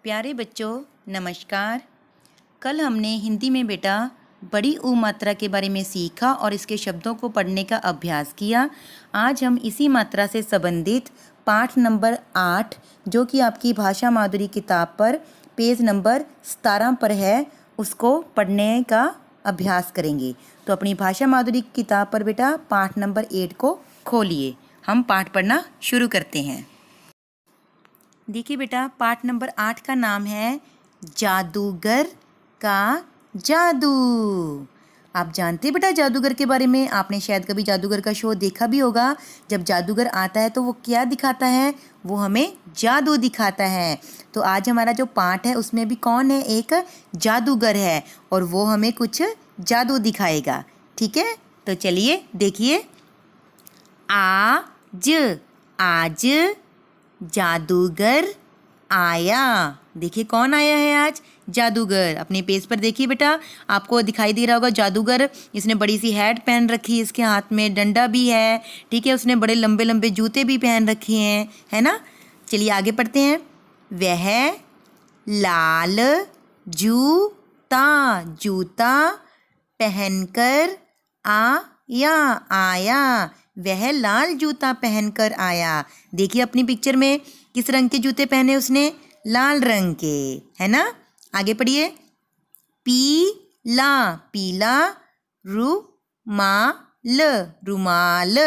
प्यारे बच्चों नमस्कार। कल हमने हिंदी में बेटा बड़ी ऊ मात्रा के बारे में सीखा और इसके शब्दों को पढ़ने का अभ्यास किया। आज हम इसी मात्रा से संबंधित पाठ नंबर 8 जो कि आपकी भाषा माधुरी किताब पर पेज नंबर 17 पर है उसको पढ़ने का अभ्यास करेंगे। तो अपनी भाषा माधुरी किताब पर बेटा पाठ नंबर 8 को खोलिए। हम पाठ पढ़ना शुरू करते हैं। देखिए बेटा पाठ नंबर 8 का नाम है जादूगर का जादू। आप जानते हैं बेटा जादूगर के बारे में? आपने शायद कभी जादूगर का शो देखा भी होगा। जब जादूगर आता है तो वो क्या दिखाता है? वो हमें जादू दिखाता है। तो आज हमारा जो पाठ है उसमें भी कौन है? एक जादूगर है और वो हमें कुछ जादू दिखाएगा। ठीक है, तो चलिए देखिए। आज जादूगर आया। देखिए कौन आया है आज? जादूगर। अपने पेज पर देखिए बेटा, आपको दिखाई दे रहा होगा जादूगर। इसने बड़ी सी हैट पहन रखी है, इसके हाथ में डंडा भी है। ठीक है, उसने बड़े लंबे लंबे जूते भी पहन रखे हैं, है ना। चलिए आगे पढ़ते हैं। वह लाल जूता पहनकर आया। वह लाल जूता पहनकर आया। देखिए अपनी पिक्चर में किस रंग के जूते पहने उसने? लाल रंग के, है ना। आगे पढ़िए। पीला रुमाल।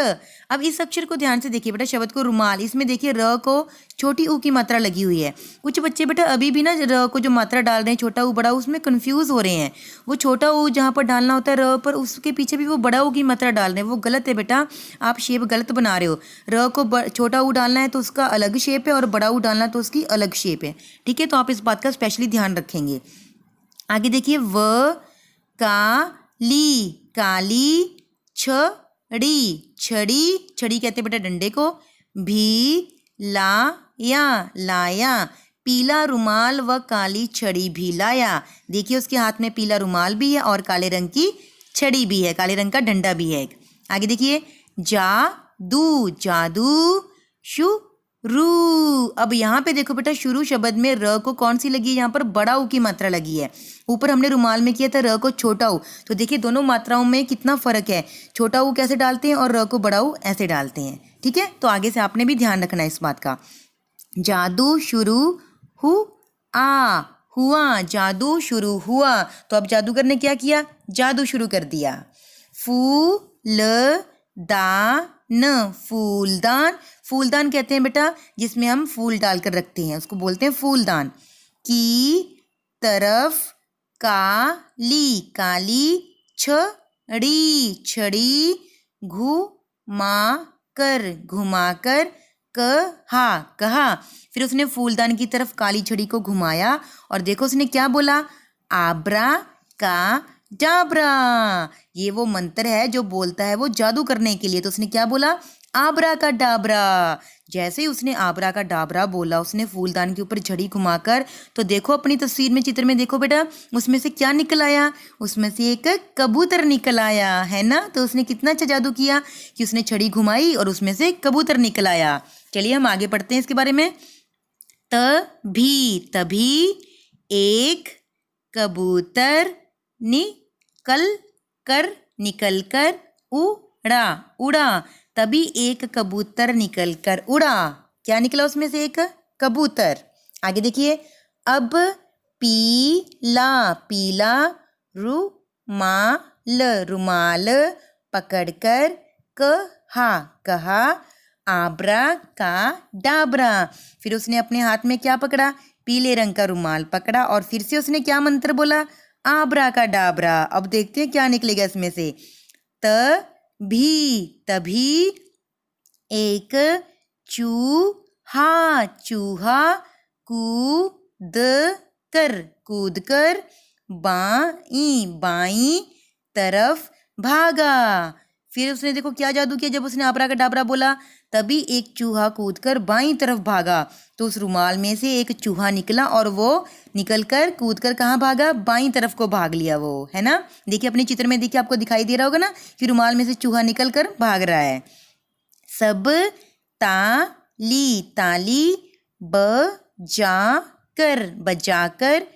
अब इस अक्षर को ध्यान से देखिए बेटा, शब्द को रुमाल, इसमें देखिए र को छोटी ऊ की मात्रा लगी हुई है। कुछ बच्चे बेटा अभी भी ना र को जो मात्रा डाल रहे हैं छोटा ऊ बड़ा ऊ, उसमें कंफ्यूज हो रहे हैं। वो छोटा ऊ जहाँ पर डालना होता है र पर, उसके पीछे भी वो बड़ा ऊ की मात्रा डाल रहे हैं। वो गलत है बेटा, आप शेप गलत बना रहे हो। र को छोटा ऊ डालना है तो उसका अलग शेप है और बड़ा ऊ डालना तो उसकी अलग शेप है। ठीक है, तो आप इस बात का स्पेशली ध्यान रखेंगे। आगे देखिए। काली छड़ी कहते हैं बेटा डंडे को। लाया पीला रुमाल व काली छड़ी भी लाया। देखिए उसके हाथ में पीला रुमाल भी है और काले रंग की छड़ी भी है, काले रंग का डंडा भी है। आगे देखिए। जादू शुरू। अब यहाँ पे देखो बेटा, शुरू शब्द में र को कौन सी लगी है? यहाँ पर बड़ा ऊ की मात्रा लगी है। ऊपर हमने रुमाल में किया था र को छोटा ऊ। तो देखिए दोनों मात्राओं में कितना फर्क है। छोटा ऊ कैसे डालते हैं और र को बड़ा ऊ ऐसे डालते हैं। ठीक है, तो आगे से आपने भी ध्यान रखना है इस बात का। जादू शुरू हुआ। जादू शुरू हुआ। तो अब जादूगर ने क्या किया? जादू शुरू कर दिया। फूलदान कहते हैं बेटा जिसमें हम फूल डालकर रखते हैं, उसको बोलते हैं फूलदान। की तरफ काली छड़ी घुमाकर कहा। फिर उसने फूलदान की तरफ काली छड़ी को घुमाया और देखो उसने क्या बोला? आब्रा का डाबरा। ये वो मंत्र है जो बोलता है वो जादू करने के लिए। तो उसने क्या बोला? आब्रा का डाबरा। जैसे ही उसने आब्रा का डाबरा बोला, उसने फूलदान के ऊपर छड़ी घुमाकर, तो देखो अपनी तस्वीर में, चित्र में देखो बेटा, उसमें से क्या निकल आया? उसमें से एक कबूतर निकल आया, है ना। तो उसने कितना अच्छा जादू किया कि उसने छड़ी घुमाई और उसमें से कबूतर निकल आया। चलिए हम आगे पढ़ते हैं इसके बारे में। तभी एक कबूतर निकल कर उड़ा। तभी एक कबूतर निकल कर उड़ा। क्या निकला उसमें से? एक कबूतर। आगे देखिए। अब पीला रुमाल पकड़कर कहा आब्रा का डाबरा। फिर उसने अपने हाथ में क्या पकड़ा? पीले रंग का रुमाल पकड़ा और फिर से उसने क्या मंत्र बोला? आब्रा का डाबरा। अब देखते हैं क्या निकलेगा इसमें से। तभी एक चूहा कूद कर बाईं तरफ भागा। फिर उसने देखो क्या जादू किया। जब उसने आब्रा का डाबरा बोला तभी एक चूहा कूदकर बाईं तरफ भागा। तो उस रुमाल में से एक चूहा निकला और वो निकलकर कूदकर कहाँ भागा? बाईं तरफ को भाग लिया वो, है ना। देखिए अपने चित्र में देखिए, आपको दिखाई दे रहा होगा ना कि रुमाल में से चूहा निकलकर भाग रहा है। सब ताली बजाते कर बजाकर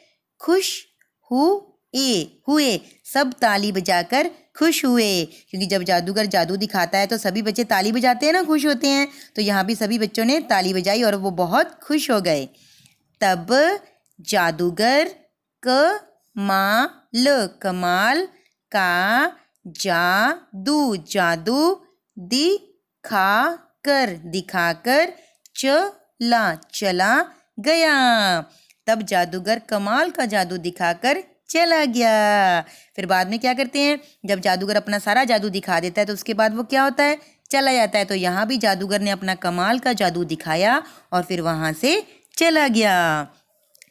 खुश हुए, सब ताली बजाकर खुश हुए, क्योंकि जब जादूगर जादू दिखाता है तो सभी बच्चे ताली बजाते हैं ना, खुश होते हैं। तो यहाँ भी सभी बच्चों ने ताली बजाई और वो बहुत खुश हो गए। तब जादूगर कमाल का जादू दिखाकर चला गया। तब जादूगर कमाल का जादू दिखाकर चला गया। फिर बाद में क्या करते हैं, जब जादूगर अपना सारा जादू दिखा देता है तो उसके बाद वो क्या होता है, चला जाता है। तो यहाँ भी जादूगर ने अपना कमाल का जादू दिखाया और फिर वहाँ से चला गया।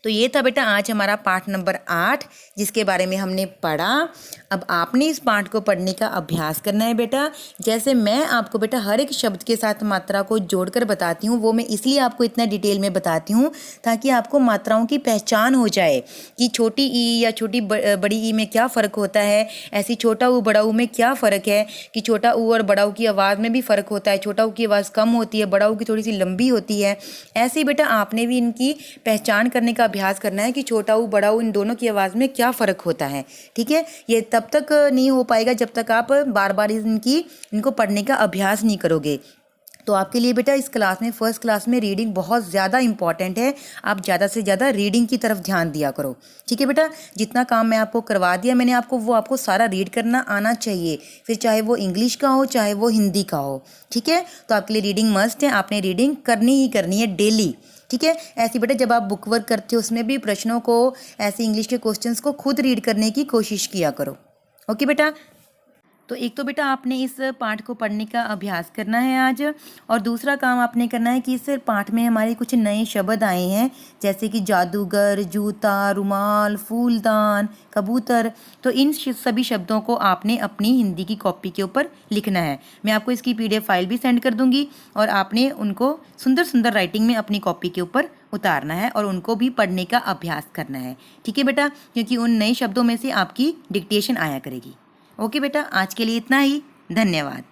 तो ये था बेटा आज हमारा पाठ नंबर 8 जिसके बारे में हमने पढ़ा। अब आपने इस पाठ को पढ़ने का अभ्यास करना है बेटा। जैसे मैं आपको बेटा हर एक शब्द के साथ मात्रा को जोड़कर बताती हूँ, वो मैं इसलिए आपको इतना डिटेल में बताती हूँ ताकि आपको मात्राओं की पहचान हो जाए कि छोटी ई या छोटी बड़ी ई में क्या फ़र्क होता है, ऐसी छोटा ऊ बड़ा ऊ में क्या फ़र्क है, कि छोटा ऊ और बड़ा ऊ की आवाज़ में भी फ़र्क होता है। छोटा ऊ की आवाज़ कम होती है, बड़ा ऊ की थोड़ी सी लंबी होती है। ऐसे ही बेटा आपने भी इनकी पहचान करने का अभ्यास करना है कि छोटा ऊ बड़ा ऊ इन दोनों की आवाज़ में क्या फ़र्क होता है। ठीक है, ये तब तक नहीं हो पाएगा जब तक आप बार बार इनको पढ़ने का अभ्यास नहीं करोगे। तो आपके लिए बेटा इस क्लास में फर्स्ट क्लास में रीडिंग बहुत ज़्यादा इंपॉर्टेंट है। आप ज़्यादा से ज़्यादा रीडिंग की तरफ ध्यान दिया करो। ठीक है बेटा, जितना काम मैं आपको करवा दिया मैंने आपको सारा रीड करना आना चाहिए, फिर चाहे वो इंग्लिश का हो चाहे वो हिंदी का हो। ठीक है, तो आपके लिए रीडिंग मस्ट है, आपने रीडिंग करनी ही करनी है डेली। ठीक है, ऐसे बेटा जब आप बुक वर्क करते हो उसमें भी प्रश्नों को, ऐसे इंग्लिश के क्वेश्चंस को खुद रीड करने की कोशिश किया करो। ओके बेटा, तो एक तो बेटा आपने इस पाठ को पढ़ने का अभ्यास करना है आज, और दूसरा काम आपने करना है कि इस पाठ में हमारे कुछ नए शब्द आए हैं जैसे कि जादूगर, जूता, रुमाल, फूलदान, कबूतर। तो इन सभी शब्दों को आपने अपनी हिंदी की कॉपी के ऊपर लिखना है। मैं आपको इसकी PDF फाइल भी सेंड कर दूंगी और आपने उनको सुंदर सुंदर राइटिंग में अपनी कॉपी के ऊपर उतारना है और उनको भी पढ़ने का अभ्यास करना है। ठीक है बेटा, क्योंकि उन नए शब्दों में से आपकी डिक्टेशन आया करेगी। ओके बेटा, आज के लिए इतना ही। धन्यवाद।